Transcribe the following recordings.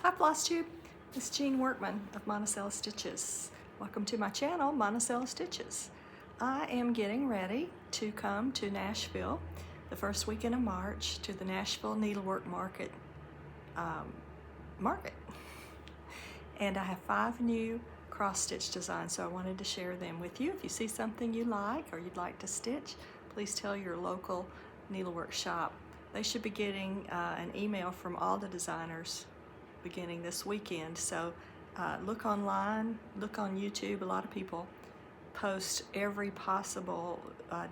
Hi Flosstube, it's Jean Workman of Monticello Stitches. Welcome to my channel, Monticello Stitches. I am getting ready to come to Nashville the first weekend of March to the Nashville Needlework Market. And I have 5 new cross-stitch designs, so I wanted to share them with you. If you see something you like or you'd like to stitch, please tell your local needlework shop. They should be getting an email from all the designers beginning this weekend. So look online, look on YouTube. A lot of people post every possible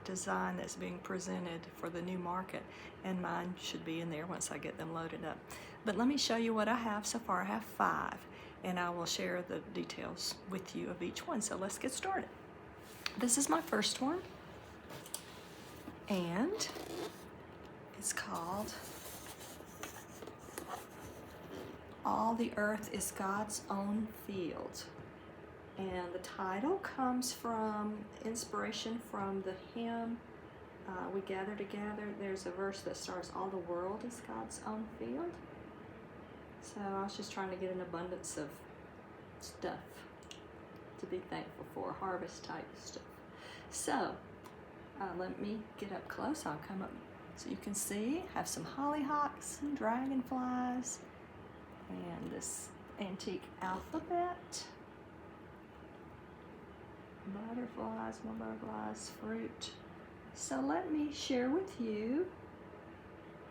design that's being presented for the new market, and mine should be in there once I get them loaded up. But let me show you what I have so far. I have 5, and I will share the details with you of each one. So let's get started. This is my first one, and it's called All the Earth is God's Own Field. And the title comes from inspiration from the hymn, We Gather Together. There's a verse that starts, all the world is God's own field. So I was just trying to get an abundance of stuff to be thankful for, harvest type stuff. So let me get up close. I'll come up so you can see. Have some hollyhocks and dragonflies and this antique alphabet. Butterflies, more butterflies, fruit. So let me share with you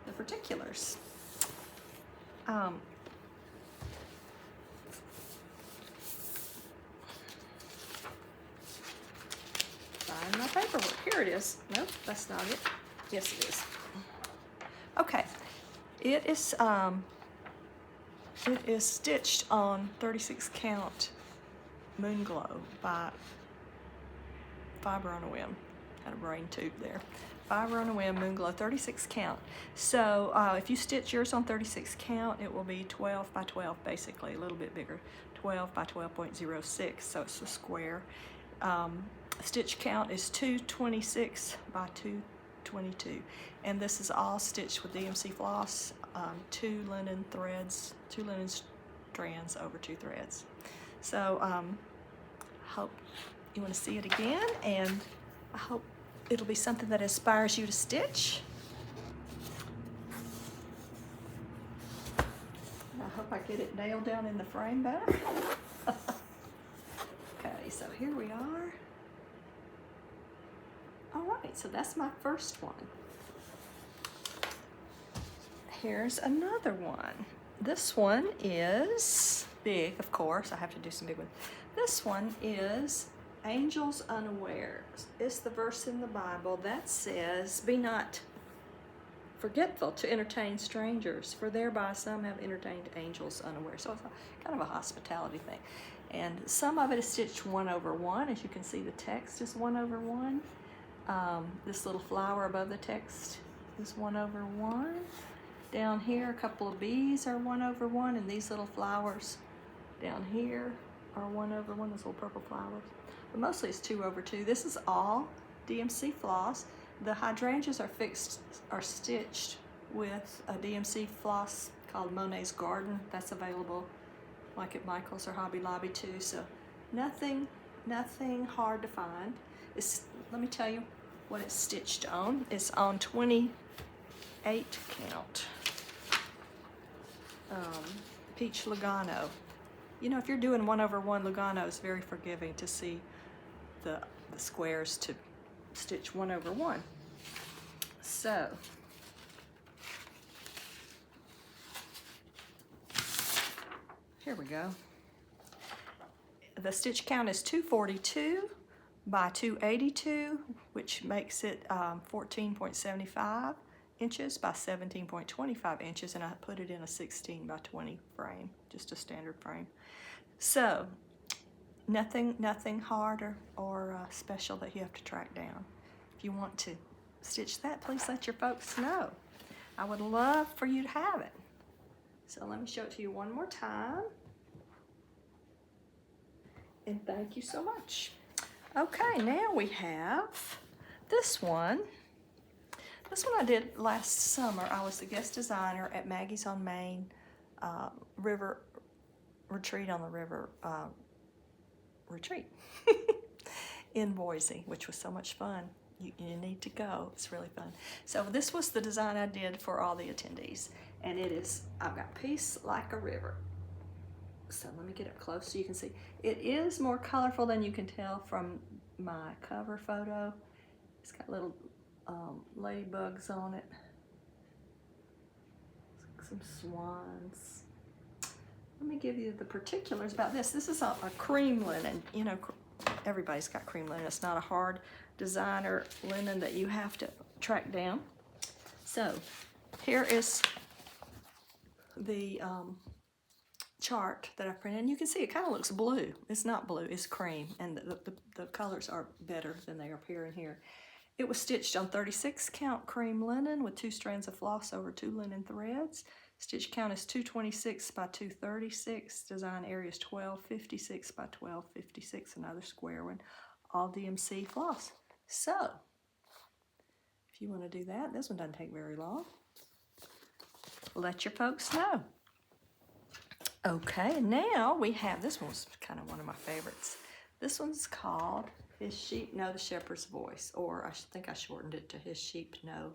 the particulars. Find my paperwork. Here it is. Nope, that's not it. Yes, it is. Okay, it is stitched on 36 count Moon Glow by Fiber on a Whim. Had a brain tube there. Fiber on a Whim Moon Glow 36 count. So if you stitch yours on 36 count, it will be 12 by 12, basically a little bit bigger. 12 by 12.06, so it's a square. Stitch count is 226 by 222, and this is all stitched with DMC floss, 2 linen threads, 2 linen strands over 2 threads. So hope you want to see it again, and I hope it'll be something that inspires you to stitch. I hope I get it nailed down in the frame better. Okay, so here we are. All right, so that's my first one. Here's another one. This one is big, of course. I have to do some big ones. This one is Angels Unaware. It's the verse in the Bible that says, be not forgetful to entertain strangers, for thereby some have entertained angels unaware. So it's kind of a hospitality thing. And some of it is stitched 1 over 1. As you can see, the text is 1 over 1. This little flower above the text is 1 over 1. Down here, a couple of bees are 1 over 1, and these little flowers down here are 1 over 1, those little purple flowers. But mostly it's 2 over 2. This is all DMC floss. The hydrangeas are stitched with a DMC floss called Monet's Garden. That's available like at Michael's or Hobby Lobby too. So nothing hard to find. Let me tell you what it's stitched on. It's on 28 count peach Lugano. You know, if you're doing 1 over 1, Lugano is very forgiving to see the squares to stitch 1 over 1. So here we go. The stitch count is 242 by 282, which makes it 14.75 inches by 17.25 inches, and I put it in a 16 by 20 frame, just a standard frame. So nothing hard or special that you have to track down. If you want to stitch that, please let your folks know. I would love for you to have it. So let me show it to you one more time. And thank you so much. Okay, now we have this one. This one I did last summer. I was the guest designer at Maggie's on Main River retreat on the river retreat in Boise, which was so much fun. You need to go. It's really fun. So this was the design I did for all the attendees. And it is, I've got peace like a river. So let me get up close so you can see. It is more colorful than you can tell from my cover photo. It's got little ladybugs on it. Some swans. Let me give you the particulars about this. This is a cream linen. You know, everybody's got cream linen. It's not a hard designer linen that you have to track down. So here is the chart that I printed, and you can see it kind of looks blue. It's not blue, it's cream, and the colors are better than they appear in here. It was stitched on 36 count cream linen with 2 strands of floss over 2 linen threads. Stitch count is 226 by 236. Design area is 1256 by 1256, another square one. All DMC floss. So, if you want to do that, this one doesn't take very long. Let your folks know. Okay, now we have, this one's kind of one of my favorites. This one's called His Sheep Know the Shepherd's Voice, or I think I shortened it to His Sheep Know.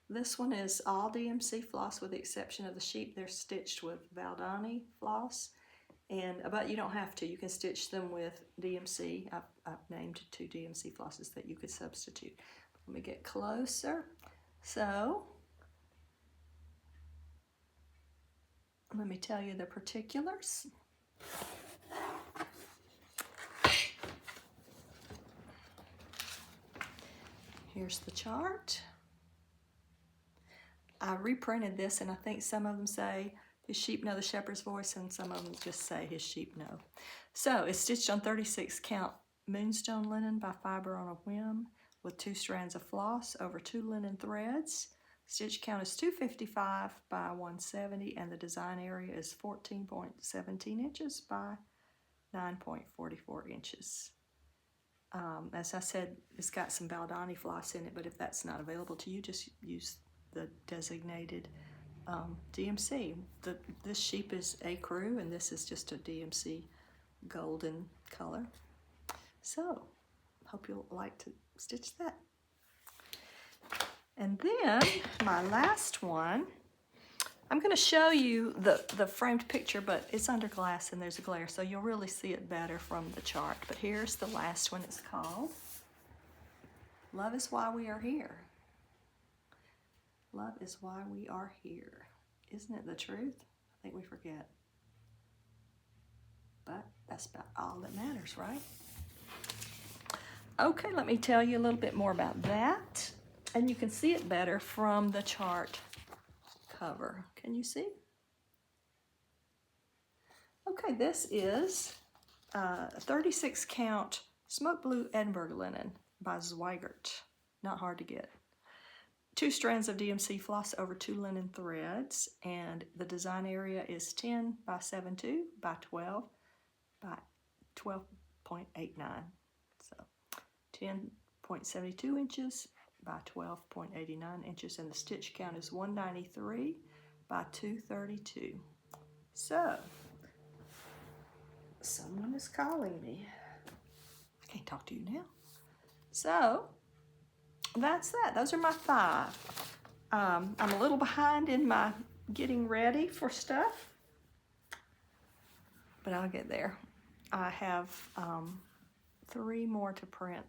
This one is all DMC floss with the exception of the sheep. They're stitched with Valdani floss, but you don't have to. You can stitch them with DMC. I've named 2 DMC flosses that you could substitute. Let me get closer. So, let me tell you the particulars. Here's the chart. I reprinted this, and I think some of them say His Sheep Know the Shepherd's Voice, and some of them just say His Sheep Know. So it's stitched on 36 count moonstone linen by Fiber on a Whim with 2 strands of floss over 2 linen threads. Stitch count is 255 by 170, and the design area is 14.17 inches by 9.44 inches. As I said, it's got some Valdani floss in it, but if that's not available to you, just use the designated DMC. This sheep is ecru, and this is just a DMC golden color. So, hope you'll like to stitch that. And then my last one, I'm going to show you the framed picture, but it's under glass and there's a glare, so you'll really see it better from the chart. But here's the last one. It's called Love is Why We Are Here. Love is why we are here. Isn't it the truth? I think we forget. But that's about all that matters, right? Okay, let me tell you a little bit more about that. And you can see it better from the chart cover. Can you see? Okay, this is 36 count smoke blue Edinburgh linen by Zweigert. Not hard to get. 2 strands of DMC floss over 2 linen threads, and the design area is 10 by 7.2 by 12 by 12.89. So 10.72 inches by 12.89 inches, and the stitch count is 193 by 232. So, someone is calling me. I can't talk to you now. So, that's that. Those are my 5. I'm a little behind in my getting ready for stuff, but I'll get there. I have 3 more to print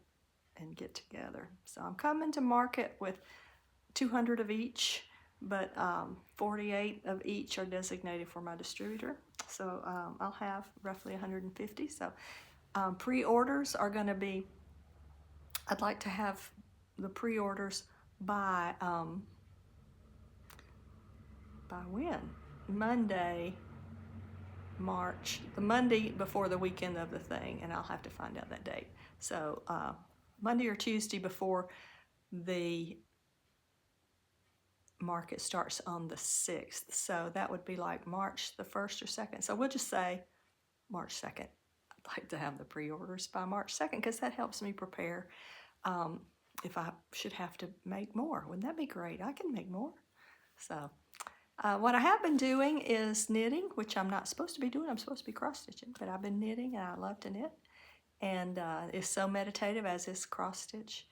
and get together. So I'm coming to market with 200 of each, but 48 of each are designated for my distributor. So I'll have roughly 150. So pre-orders are going to be, I'd like to have the pre-orders by when? Monday, March, the Monday before the weekend of the thing, and I'll have to find out that date. So Monday or Tuesday before the market starts on the 6th. So that would be like March the 1st or 2nd. So we'll just say March 2nd. I'd like to have the pre-orders by March 2nd because that helps me prepare if I should have to make more. Wouldn't that be great? I can make more. So What I have been doing is knitting, which I'm not supposed to be doing. I'm supposed to be cross-stitching, but I've been knitting, and I love to knit. And it's so meditative as this cross-stitch.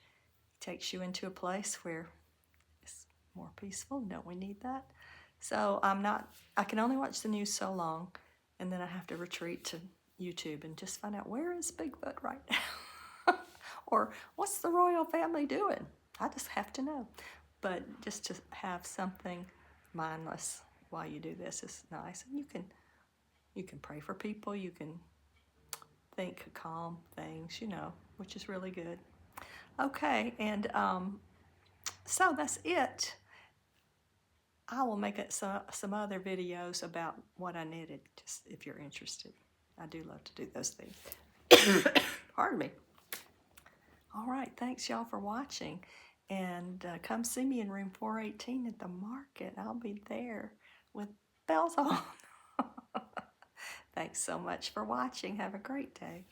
It takes you into a place where it's more peaceful. Don't we need that? So I can only watch the news so long, and then I have to retreat to YouTube and just find out, where is Bigfoot right now? Or what's the royal family doing? I just have to know. But just to have something mindless while you do this is nice. And you can pray for people, you can think calm things, which is really good. Okay, and so that's it. I will make some other videos about what I knitted, just if you're interested. I do love to do those things. Pardon me. All right, thanks y'all for watching. And come see me in room 418 at the market. I'll be there with bells on. Thanks so much for watching. Have a great day.